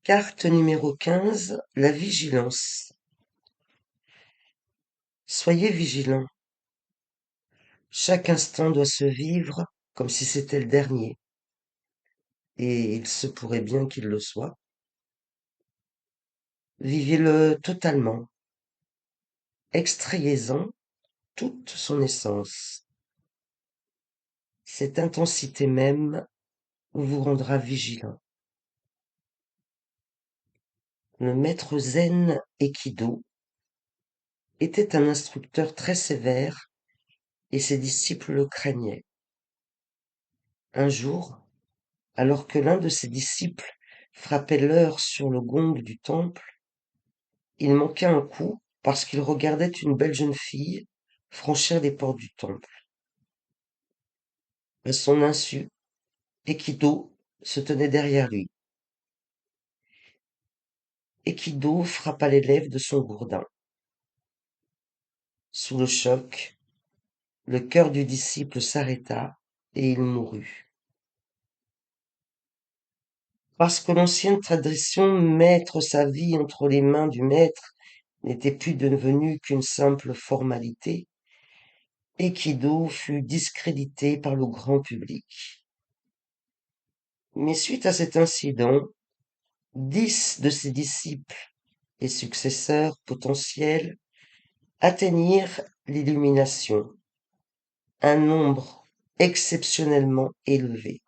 Carte numéro 15, la vigilance. Soyez vigilants. Chaque instant doit se vivre comme si c'était le dernier, et il se pourrait bien qu'il le soit. Vivez-le totalement, extrayez-en toute son essence. Cette intensité même vous rendra vigilant. Le maître zen Aikido était un instructeur très sévère et ses disciples le craignaient. Un jour, alors que l'un de ses disciples frappait l'heure sur le gong du temple, il manqua un coup parce qu'il regardait une belle jeune fille franchir les portes du temple. À son insu, Aikido se tenait derrière lui. Aikido frappa l'élève de son gourdin. Sous le choc, le cœur du disciple s'arrêta et il mourut. Parce que l'ancienne tradition mettre sa vie entre les mains du maître n'était plus devenue qu'une simple formalité, Aikido fut discrédité par le grand public. Mais suite à cet incident, 10 de ses disciples et successeurs potentiels atteignirent l'illumination, un nombre exceptionnellement élevé.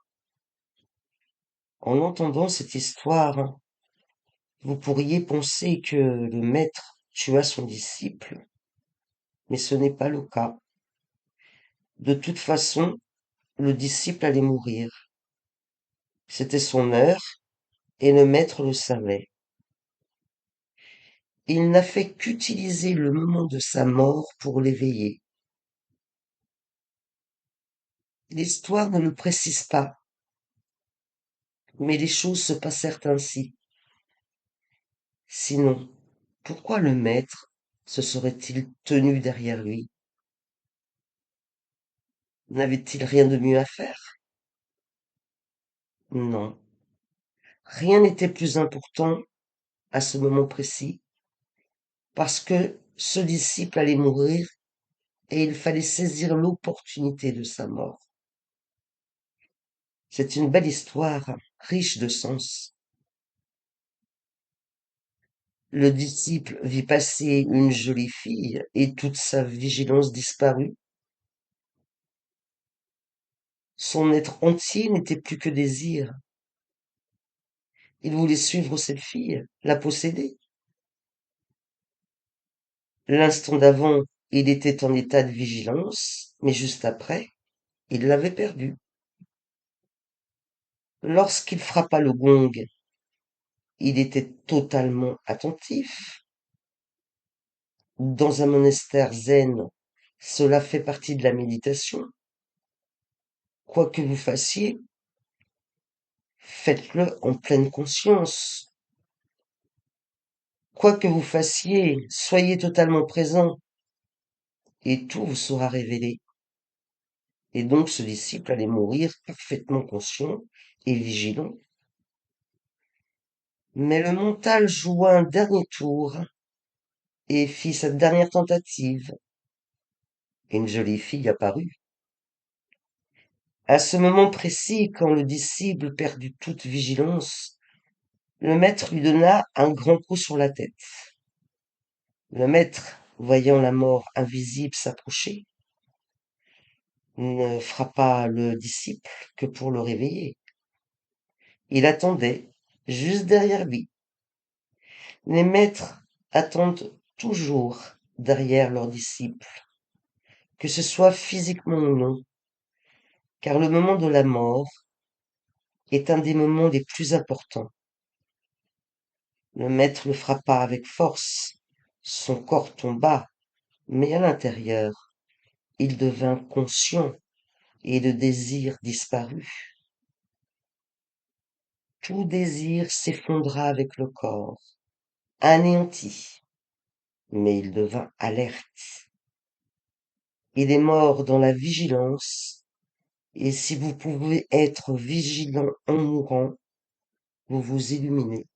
En entendant cette histoire, vous pourriez penser que le maître tua son disciple, mais ce n'est pas le cas. De toute façon, le disciple allait mourir. C'était son heure, et le maître le savait. Il n'a fait qu'utiliser le moment de sa mort pour l'éveiller. L'histoire ne le précise pas, mais les choses se passèrent ainsi. Sinon, pourquoi le maître se serait-il tenu derrière lui? N'avait-il rien de mieux à faire? Non, rien n'était plus important à ce moment précis, parce que ce disciple allait mourir et il fallait saisir l'opportunité de sa mort. C'est une belle histoire, riche de sens. Le disciple vit passer une jolie fille et toute sa vigilance disparut. Son être entier n'était plus que désir. Il voulait suivre cette fille, la posséder. L'instant d'avant, il était en état de vigilance, mais juste après, il l'avait perdue. Lorsqu'il frappa le gong, il était totalement attentif. Dans un monastère zen, cela fait partie de la méditation. Quoi que vous fassiez, faites-le en pleine conscience. Quoi que vous fassiez, soyez totalement présent et tout vous sera révélé. Et donc ce disciple allait mourir parfaitement conscient et vigilant. Mais le mental joua un dernier tour et fit sa dernière tentative. Une jolie fille apparut. À ce moment précis, quand le disciple perdit toute vigilance, le maître lui donna un grand coup sur la tête. Le maître, voyant la mort invisible s'approcher, ne frappa le disciple que pour le réveiller. Il attendait, juste derrière lui. Les maîtres attendent toujours derrière leurs disciples, que ce soit physiquement ou non, car le moment de la mort est un des moments les plus importants. Le maître le frappa avec force. Son corps tomba, mais à l'intérieur, il devint conscient et le désir disparut. Tout désir s'effondra avec le corps, anéanti, mais il devint alerte. Il est mort dans la vigilance, et si vous pouvez être vigilant en mourant, vous vous illuminez.